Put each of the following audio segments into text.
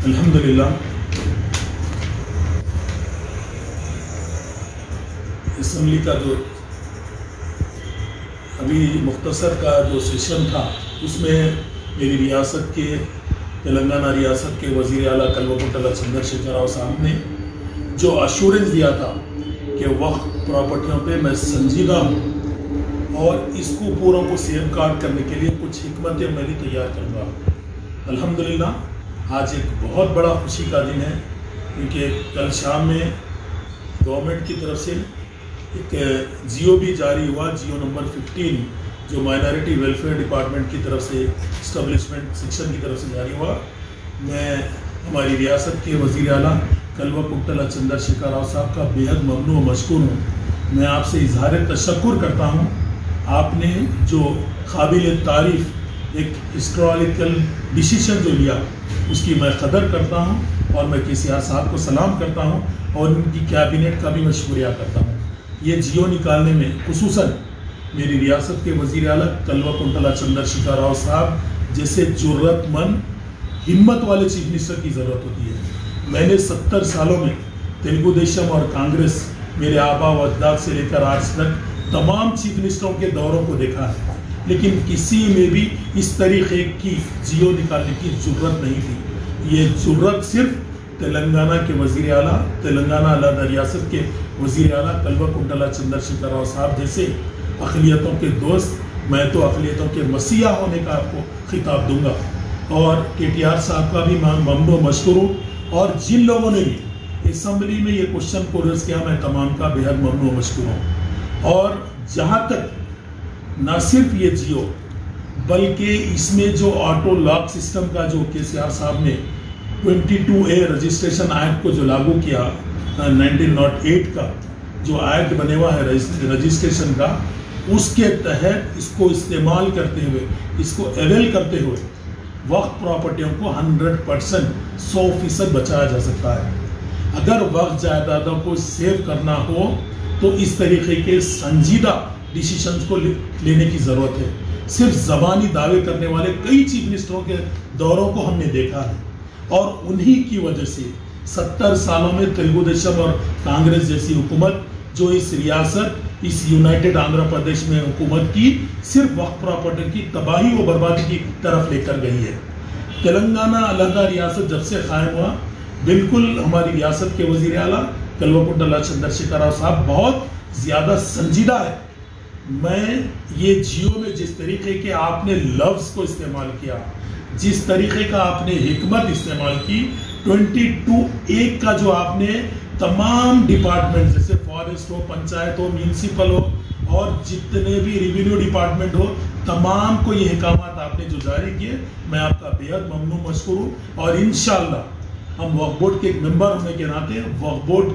अल्हम्दुलिल्लाह असम्बली का जो अभी मुख्तसर का जो सेशन था उसमें मेरी रियासत के तेलंगाना रियासत के वज़ीर आला कल्वकुंतला चंद्रशेखर राव साहब ने जो अश्योरेंस दिया था कि वक्फ प्रॉपर्टियों पे मैं संजीदा हूँ और इसको पूरों को सेफ गार्ड करने के लिए कुछ हिकमत अमली तैयार करूँगा। अल्हम्दुलिल्लाह आज एक बहुत बड़ा खुशी का दिन है क्योंकि कल शाम में गवर्नमेंट की तरफ से एक जियो भी जारी हुआ, जियो नंबर 15 जो माइनॉरिटी वेलफेयर डिपार्टमेंट की तरफ से इस्टेब्लिशमेंट सेक्शन की तरफ से जारी हुआ। मैं हमारी रियासत के वज़ीर आला कल्वकुंतला चंद्रशेखर राव साहब का बेहद ममनू और मशकूर हूँ। मैं आपसे इजहार तशक्कुर करता हूँ। आपने जो काबिल तारीफ़ एक हिस्टोरिकल डिसीजन जो लिया उसकी मैं कदर करता हूँ और मैं केसीआर साहब को सलाम करता हूँ और उनकी कैबिनेट का भी मैं शुक्रिया करता हूँ। ये जियो निकालने में खुसूसन मेरी रियासत के वज़ीर आला कल्वकुंतला चंद्रशेखर राव साहब जैसे जुर्रतमंद हिम्मत वाले चीफ मिनिस्टर की ज़रूरत होती है। मैंने 70 सालों में तेलुगु देशम और कांग्रेस मेरे आबा व अजदाद से लेकर आज तक तमाम चीफ मिनिस्टरों के दौरों को देखा है, लेकिन किसी में भी इस तरीके की जियो निकालने की ज़रूरत नहीं थी। ये ज़रूरत सिर्फ तेलंगाना के वज़ीर आला, तेलंगाना अलहदा रियासत के वज़ीर आला कल्वकुंतला चंद्रशेखर राव साहब जैसे अक़लियतों के दोस्त, मैं तो अक़लियतों के मसीहा होने का आपको खिताब दूंगा और केटीआर साहब का भी ममनू मशकूर हूँ और जिन लोगों ने भी असम्बली में ये क्वेश्चन को रेज़ किया मैं तमाम का बेहद ममनू मशकूर हूँ। और जहाँ तक न सिर्फ ये जियो बल्कि इसमें जो ऑटो लॉक सिस्टम का जो केसीआर साहब ने 22A रजिस्ट्रेशन एक्ट को जो लागू किया 1908 का जो एक्ट बने हुआ है रजिस्ट्रेशन का, उसके तहत इसको इस्तेमाल करते हुए, इसको अवेल करते हुए वक्फ प्रॉपर्टियों को 100% 100% बचाया जा सकता है। अगर वक्फ जायदादों को सेव करना हो तो इस तरीके के संजीदा डिसीजंस को लेने की ज़रूरत है। सिर्फ ज़बानी दावे करने वाले कई चीफ मिनिस्टरों के दौरों को हमने देखा है और उन्हीं की वजह से 70 सालों में तेलुगु देशम और कांग्रेस जैसी हुकूमत जो इस रियासत, इस यूनाइटेड आंध्र प्रदेश में हुकूमत की सिर्फ वक्फ प्रॉपर्टी की तबाही व बर्बादी की तरफ लेकर गई है। तेलंगाना अलहदा रियासत जब से कायम हुआ, बिल्कुल हमारी रियासत के वज़ीर आला कल्वकुंतला चंद्रशेखर राव साहब बहुत ज़्यादा संजीदा है। मैं ये जियो में जिस तरीके के आपने लफ्ज़ को इस्तेमाल किया, जिस तरीके का आपने हिकमत इस्तेमाल की, 22A का जो आपने तमाम डिपार्टमेंट जैसे फॉरेस्ट हो, पंचायत हो, म्यूनसिपल हो और जितने भी रेवेन्यू डिपार्टमेंट हो, तमाम को ये अहकामात आपने जो जारी किए, मैं आपका बेहद ममनू मशकूर हूँ। और इंशाअल्लाह हम वक्फ बोर्ड के एक मेंबर होने के नाते वक्फ बोर्ड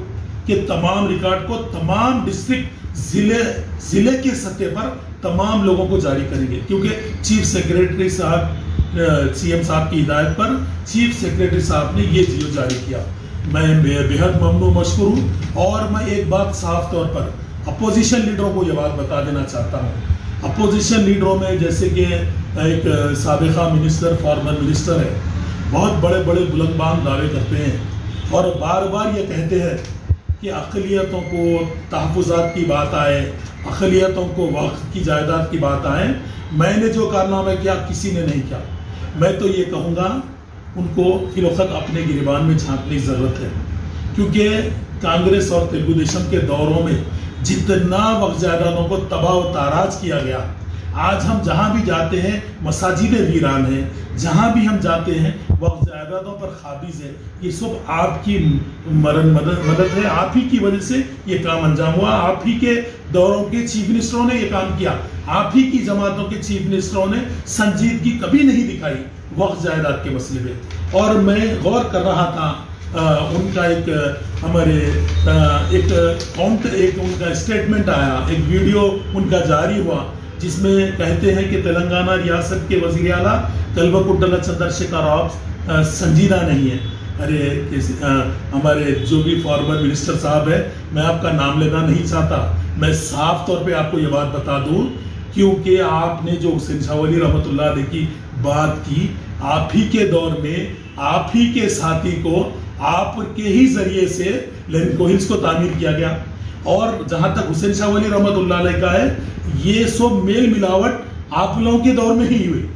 के तमाम रिकॉर्ड को तमाम डिस्ट्रिक्ट ज़िले के सतह पर तमाम लोगों को जारी करेंगे, क्योंकि चीफ सेक्रेटरी साहब CM साहब की हिदायत पर चीफ सेक्रेटरी साहब ने ये जियो जारी किया। मैं बेहद ममनू मशकूर हूँ और मैं एक बात साफ तौर पर अपोजिशन लीडरों को ये बात बता देना चाहता हूँ। अपोजिशन लीडरों में जैसे कि एक साबिका मिनिस्टर, फॉर्मर मिनिस्टर है, बहुत बड़े बड़े बुलंदबान दावे करते हैं और बार बार ये कहते हैं कि अक़लियतों को तहफ़्फ़ुज़ात की बात आए, अक़लियतों को वक्फ की जायदाद की बात आए। मैंने जो कारनामा किया किसी ने नहीं किया। मैं तो ये कहूँगा उनको फिलौक़त अपने गिरबान में झांकने की ज़रूरत है, क्योंकि कांग्रेस और तेलुगु देशम के दौरों में जितना वक्फ जायदादों को तबाह व ताराज किया गया, आज हम जहाँ भी जाते हैं मसाजिदें वीरान हैं, जहाँ भी हम जाते हैं वक्फ जायदादों पर काबिज़ है। ये सब आपकी मदद है, आप ही की वजह से ये काम अंजाम हुआ। आप ही के दौरों के चीफ मिनिस्टरों ने ये काम किया, आप ही की जमातों के चीफ मिनिस्टरों ने संजीदगी कभी नहीं दिखाई वक्फ जायदाद के मसले में। और मैं गौर कर रहा था उनका एक हमारे एक उनका स्टेटमेंट आया, एक वीडियो उनका जारी हुआ जिसमें कहते हैं कि तेलंगाना रियासत के वज़ीर आला कल्वकुंतला चंद्रशेखर राव संजीदा नहीं है। अरे हमारे जो भी फॉर्मर मिनिस्टर साहब है, मैं आपका नाम लेना नहीं चाहता, मैं साफ तौर पे आपको ये बात बता दूं, क्योंकि आपने जो हुसैन शाह वली रहमतुल्लाह अलैह की बात की, आप ही के दौर में आप ही के साथी को आपके ही जरिए से लैंड कोहिल्स को तामीर किया गया। और जहां तक हुसैन शाह वली रहमतुल्लाह अलैह का है, ये सब मेल मिलावट आप लोगों के दौर में ही हुई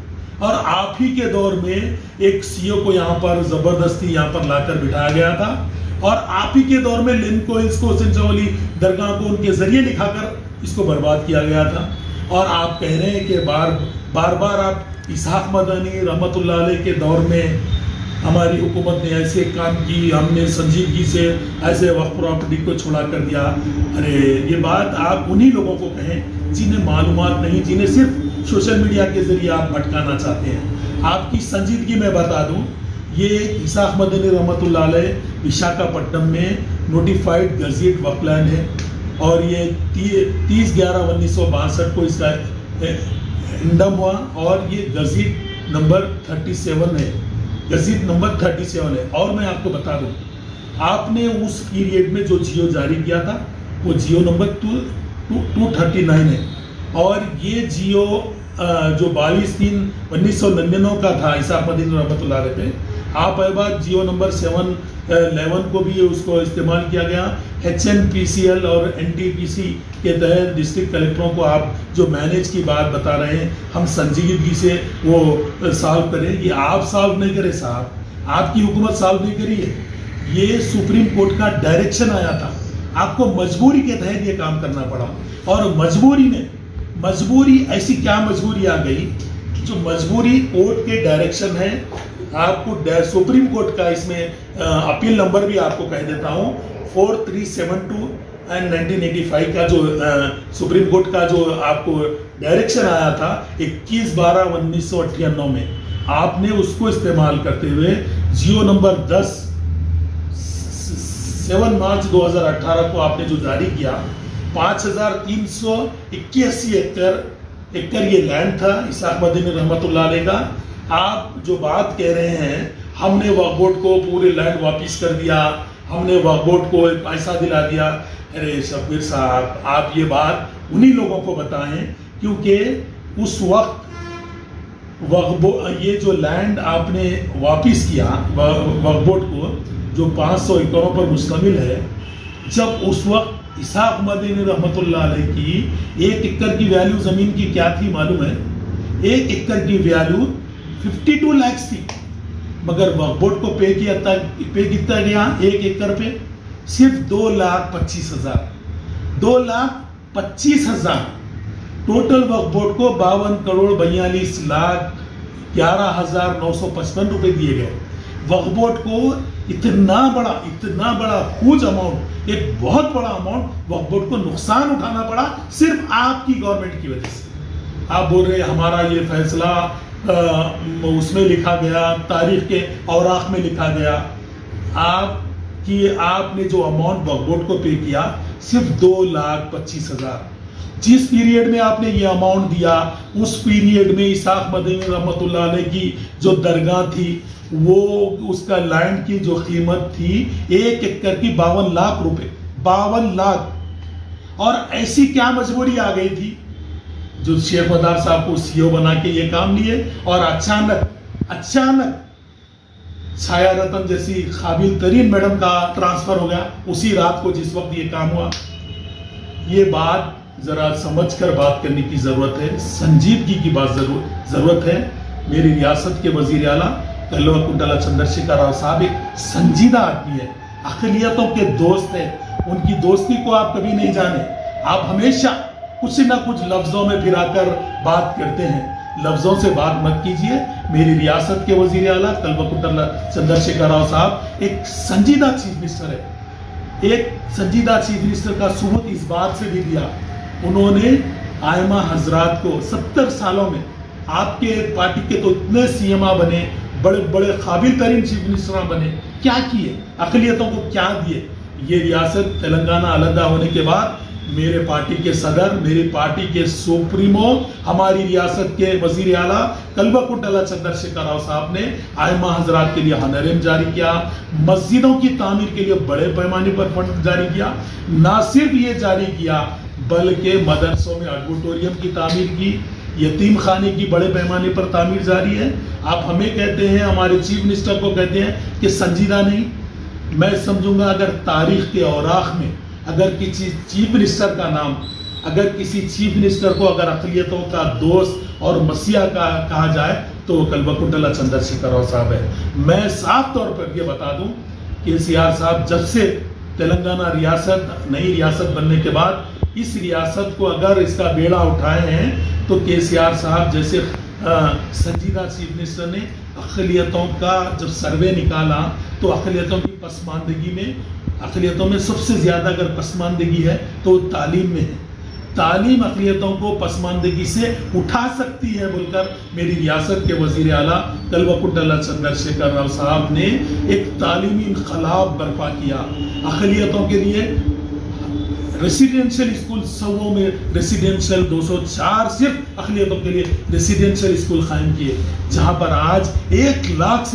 और आप ही के दौर में एक सीओ को यहाँ पर जबरदस्ती यहाँ पर लाकर बिठाया गया था और आप ही के दौर में लैंड कोहिल्स को हुसैन शाह वली दरगाह को उनके जरिए लिखाकर इसको बर्बाद किया गया था। और आप कह रहे हैं कि बार बार आप इसहाक मदनी रहमतुल्लाह अलैह के दौर में हमारी हुकूमत ने ऐसे काम की, हमने संजीदगी से ऐसे वक्फ प्रॉपर्टी को छुड़ा कर दिया। अरे ये बात आप उन्हीं लोगों को कहें जिन्हें मालूमात नहीं, जिन्हें सिर्फ सोशल मीडिया के जरिए आप भटकाना चाहते हैं। आपकी संजीदगी मैं बता दूं, ये इसहाक मदनी रहमतुल्लाह अलैह विशाखापट्टनम में नोटिफाइड गज़ेट वक्फलैंड है और ये 30/11/1962 को इसका इंडम हुआ और ये गज़ेट नंबर 37 है, गज़ेट नंबर 37 है। और मैं आपको बता दूं, आपने उस पीरियड में जो जियो जारी किया था वो जियो नंबर 239 है और ये जियो जो 22/3/1999 का था इसहाक मदनी रहमतुल्लाह अलैह पे, आप बाद जियो नंबर 711 को भी उसको इस्तेमाल किया गया। HNPCL और NTPC के तहत डिस्ट्रिक्ट कलेक्टरों को आप जो मैनेज की बात बता रहे हैं, हम संजीदगी से वो सॉल्व करें, ये आप सॉल्व नहीं करें साहब, आपकी हुकूमत सॉल्व नहीं करी है। ये सुप्रीम कोर्ट का डायरेक्शन आया था, आपको मजबूरी के तहत ये काम करना पड़ा और मजबूरी ऐसी क्या मजबूरी आ गई जो मजबूरी कोर्ट के डायरेक्शन है। आपको सुप्रीम कोर्ट का इसमें अपील नंबर भी आपको कह देता हूं, 4372 एंड 1985 का जो सुप्रीम कोर्ट का जो आपको डायरेक्शन आया था 21/12/1998 में, आपने उसको इस्तेमाल करते हुए जियो नंबर 10 7 मार्च 2018 को आपने जो जारी किया, 5381 एकड़ ये लैंड था इसहाक मदनी रहमतुल्लाह अलैह का। आप जो बात कह रहे हैं हमने वक्फ बोर्ड को पूरे लैंड वापिस कर दिया, हमने वक्फ बोर्ड को पैसा दिला दिया, अरे शब्बीर साहब आप ये बात उन्हीं लोगों को बताएं क्योंकि उस वक्त ये जो लैंड आपने वापिस किया वक्फ बोर्ड को जो 500 एकड़ों पर मुश्तमिल है, जब उस वक्त इसहाक मदनी रहमतुल्लाह अलैह की 1 एकड़ की वैल्यू जमीन की क्या थी मालूम है? 1 एकड़ की वैल्यू 52 लाख थी, मगर वक्फ बोर्ड को पे कितना गया 1 एकड़ पे? सिर्फ 2,25,000 2,25,000 टोटल वक्फ बोर्ड को 52,42,11,955 रुपए दिए गए। वक्फ बोर्ड को इतना बड़ा ह्यूज अमाउंट, एक बहुत बड़ा अमाउंट वक्फ बोर्ड को नुकसान उठाना पड़ा सिर्फ आपकी गवर्नमेंट की वजह से। आप बोल रहे हमारा ये फैसला उसमें लिखा गया, तारीख के औराक में लिखा गया, आपने जो अमाउंट वक्फ बोर्ड को पे किया सिर्फ 2,25,000। जिस पीरियड में आपने ये अमाउंट दिया उस पीरियड में इसहाक मदनी रहमतुल्लाह अलैह की जो दरगाह थी वो उसका लैंड की जो कीमत थी 1 एकड़ की 52 लाख रुपए, 52 लाख। और ऐसी क्या मजबूरी आ गई थी जो शेख मदार साहब को सीओ बना के ये काम लिए और अचानक छाया रतन जैसी काबिल तरीन मैडम का ट्रांसफर हो गया उसी रात को जिस वक्त ये काम हुआ। ये बात जरा समझकर बात करने की जरूरत है, संजीदगी की बात जरूरत है। मेरी रियासत के वजीर आला कल्वा चंद्रशेखर राव साहब एक संजीदा आदमी है, अक़लियतों के दोस्त है, उनकी दोस्ती को आप कभी नहीं जाने। आप हमेशा कुछ ना कुछ लफ्जों में फिराकर बात करते हैं, लफ्जों से बात मत कीजिए। मेरी रियासत के वजीर आला कल्वा चंद्रशेखर राव साहब एक संजीदा चीफ मिनिस्टर है। एक संजीदा चीफ मिनिस्टर का सबूत इस बात से भी दिया, उन्होंने आयमा हजरात को 70 सालों में, आपके पार्टी के तो इतने सीएमआ बने, बड़े बड़े काबिल तरीन चीफ मिनिस्टर बने, क्या किए, अक़लियतों को क्या दिए। ये रियासत तेलंगाना अलहदा होने के बाद मेरे पार्टी के सदर, मेरी पार्टी के सुप्रीमो, हमारी रियासत के वजीर आला कल्वा चंद्रशेखर राव साहब ने आयमा हजरात के लिए हनरेम जारी किया, मस्जिदों की तामीर के लिए बड़े पैमाने पर फंड जारी किया। ना सिर्फ ये जारी किया बल्कि मदरसों में ऑडिटोरियम की तामीर की, यतीम खाने की बड़े पैमाने पर तामीर जारी है। आप हमें कहते हैं, हमारे चीफ मिनिस्टर को कहते हैं कि संजीदा नहीं। मैं समझूंगा अगर तारीख के औराख में अगर किसी चीफ मिनिस्टर का नाम, अगर किसी चीफ मिनिस्टर को अगर अक़लियतों का दोस्त और मसीहा का कहा जाए तो वो कल्वकुंतला चंद्रशेखर राव साहब है। मैं साफ तौर पर ये बता दूं कि केसीआर साहब जब से तेलंगाना रियासत नई रियासत बनने के बाद इस रियासत को अगर इसका बेड़ा उठाए हैं तो केसीआर साहब जैसे संजीदा चीफ मिनिस्टर ने अक़लियतों का जब सर्वे निकाला तो अक़लियतों की पसमानदगी में, अक़लियतों में सबसे ज़्यादा अगर पसमानदगी है तो तालीम में है। तालीम अक़लियतों को पसमानदगी से उठा सकती है बोलकर मेरी रियासत के वज़ीर आला कल्वकुंतला चंद्रशेखर राव साहब ने एक तालीमी इन्क़लाब बर्पा किया। अक़लियतों के लिए रेसिडेंशियल स्कूल सौ में रेसिडेंशियल 204 सिर्फ अक़लियतों के लिए रेसिडेंशियल स्कूल कायम किए, जहां पर आज 1 लाख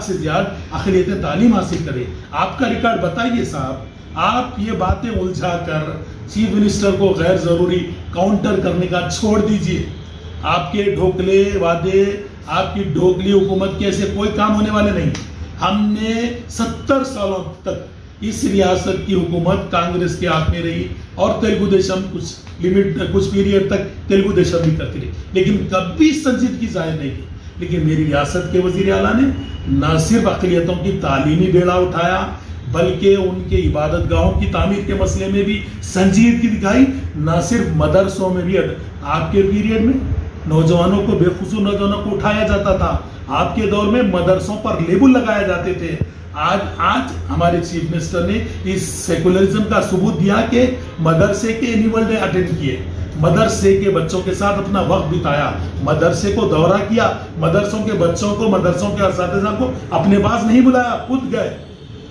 से ज़्यादा अक़लियतें तालीम हासिल करें। आपका रिकॉर्ड बताइए साहब, आप ये बातें उलझा कर चीफ मिनिस्टर को गैर जरूरी काउंटर करने का छोड़ दीजिए। आपके ढोकले वादे, आपकी ढोकली हुकूमत के ऐसे कोई काम होने वाले नहीं। हमने 70 सालों तक इस रियासत की हुकूमत कांग्रेस के हाथ में रही और तेलुगु देशम कुछ पीरियड तक तेलुगु देशम भी करती रही, लेकिन कभी संजीदगी जाहिर नहीं की। लेकिन मेरी रियासत के वज़ीर आला ने न सिर्फ अक़लियतों की तालीमी बेड़ा उठाया बल्कि उनके इबादत गाहों की तामीर के मसले में भी संजीदगी दिखाई। न सिर्फ मदरसों में भी, आपके पीरियड में नौजवानों को, बेखुसूस नौजवानों को उठाया जाता था। आपके दौर में मदरसों पर लेबल लगाए जाते थे। आज हमारे चीफ मिनिस्टर ने इस सेकुलरिज्म का सबूत दिया कि मदरसे के एनुअल डे अटेंड किए, मदरसे के बच्चों के साथ अपना वक्त बिताया, मदरसे को दौरा किया, मदरसों के बच्चों को, मदरसों के असातिज़ा को अपने पास नहीं बुलाया, खुद गए।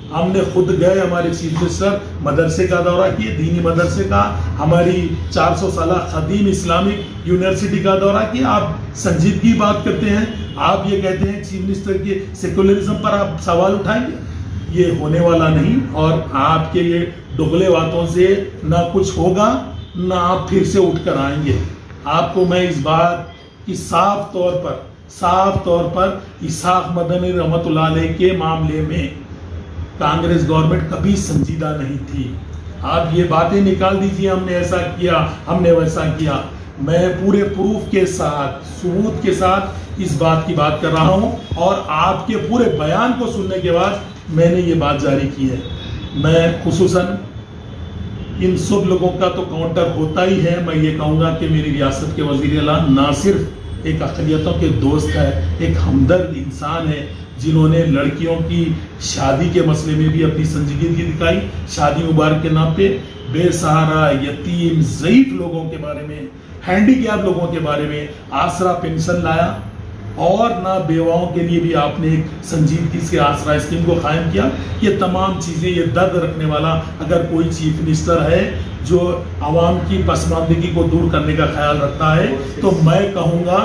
हमने खुद गए, हमारे चीफ मिनिस्टर मदरसे का दौरा किए, दीनी मदरसे का, हमारी 400 साल खदीम इस्लामिक यूनिवर्सिटी का दौरा किया। आप संजीदगी बात करते हैं, आप ये कहते हैं चीफ मिनिस्टर के सेकुलरिज्म पर आप सवाल उठाएंगे, ये होने वाला नहीं। और आपके ये डुगले बातों से ना कुछ होगा, ना आप फिर से उठकर आएंगे। आपको मैं इस बात की साफ तौर पर इसहाक मदनी रहमतुल्लाह अलैह के मामले में कांग्रेस गवर्नमेंट कभी संजीदा नहीं थी। आप ये बातें निकाल दीजिए, हमने ऐसा किया, हमने वैसा किया। मैं पूरे प्रूफ के साथ, सबूत के साथ इस बात की बात कर रहा हूं और आपके पूरे बयान को सुनने के बाद मैंने ये बात जारी की है। मैं खुसूसन इन सब लोगों का तो काउंटर होता ही है। मैं ये कहूँगा कि मेरी रियासत के वज़ीर आला ना सिर्फ एक अक़लियतों के दोस्त है, एक हमदर्द इंसान है जिन्होंने लड़कियों की शादी के मसले में भी अपनी संजीदगी दिखाई। शादी मुबारक के नाम पे बेसहारा, यतीम, ज़ईफ लोगों के बारे में, हैंडीकैप लोगों के बारे में आसरा पेंशन लाया और ना बेवाओं के लिए भी आपने एक संजीदगी से आसरा स्कीम को कायम किया। ये तमाम चीज़ें, ये दर्द रखने वाला अगर कोई चीफ मिनिस्टर है जो आवाम की पसमानदगी को दूर करने का ख्याल रखता है तो मैं कहूँगा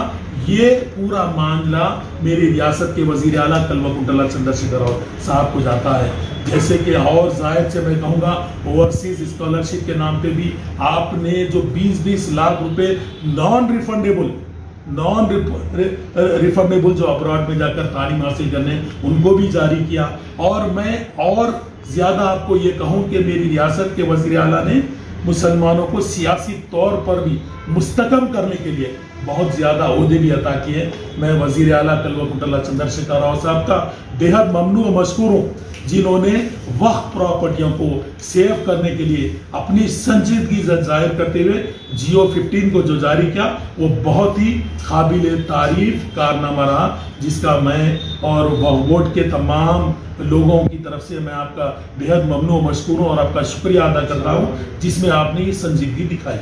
ये पूरा मामला मेरी रियासत के वज़ीर आला कल्वकुंतला चंद्रशेखर राव साहब को जाता है। जैसे कि और जाहिर से मैं कहूँगा ओवरसीज स्कॉलरशिप के नाम पे भी आपने जो 20-20 लाख रुपए नॉन रिफंडेबल जो अब्रॉड में जाकर तालीम हासिल करने उनको भी जारी किया। और मैं और ज़्यादा आपको ये कहूँ कि मेरी रियासत के वज़ीर आला ने मुसलमानों को सियासी तौर पर भी मुस्तकम करने के लिए बहुत ज़्यादा ओहदे भी अता किए। मैं वज़ीर आला कल्वकुंतला चंद्रशेखर राव साहब का बेहद ममनू व मशकूर हूँ जिन्होंने वक्फ प्रॉपर्टियों को सेव करने के लिए अपनी संजीदगी जाहिर करते हुए जियो 15 को जो जारी किया वो बहुत ही काबिल तारीफ कारनामा रहा, जिसका मैं और बोर्ड के तमाम लोगों की तरफ से मैं आपका बेहद ममनू व मशकूर हूँ और आपका शुक्रिया अदा करता हूँ जिसमें आपने ये संजीदगी दिखाई।